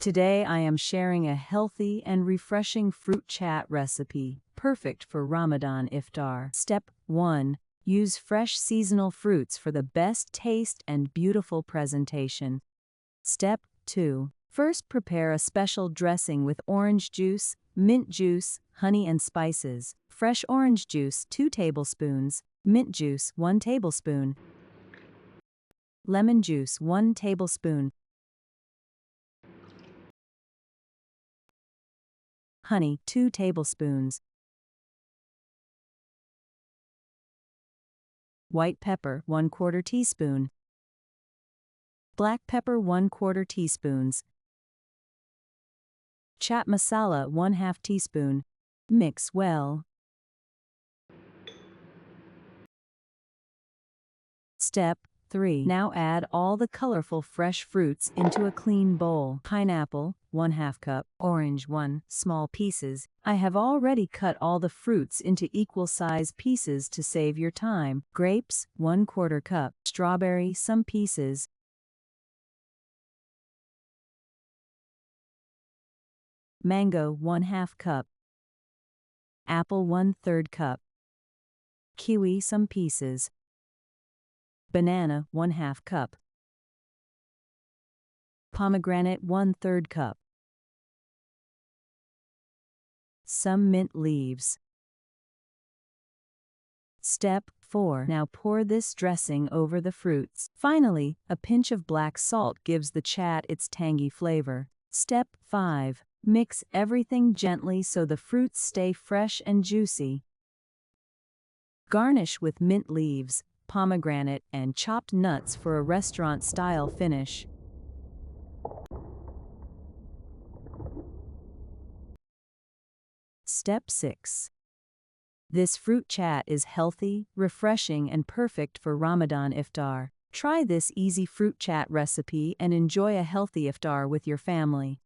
Today I am sharing a healthy and refreshing fruit chat recipe, perfect for Ramadan iftar. Step 1. Use fresh seasonal fruits for the best taste and beautiful presentation. Step 2. First, prepare a special dressing with orange juice, mint juice, honey and spices. Fresh orange juice 2 tablespoons, mint juice 1 tablespoon, lemon juice 1 tablespoon, honey 2 tablespoons, white pepper 1/4 teaspoon, black pepper 1/4 teaspoons, chaat masala 1/2 teaspoon. Mix well. Step 3. Now add all the colorful fresh fruits into a clean bowl. Pineapple 1/2 cup, orange 1 small pieces. I have already cut all the fruits into equal size pieces to save your time. Grapes 1/4 cup, strawberry some pieces, mango 1/2 cup, apple 1/3 cup, kiwi some pieces, banana 1/2 cup, pomegranate 1/3 cup, some mint leaves. Step 4. Now pour this dressing over the fruits. Finally, a pinch of black salt gives the chat its tangy flavor. Step 5. Mix everything gently so the fruits stay fresh and juicy. Garnish with mint leaves, pomegranate, and chopped nuts for a restaurant-style finish. Step 6. This fruit chat is healthy, refreshing, and perfect for Ramadan iftar. Try this easy fruit chat recipe and enjoy a healthy iftar with your family.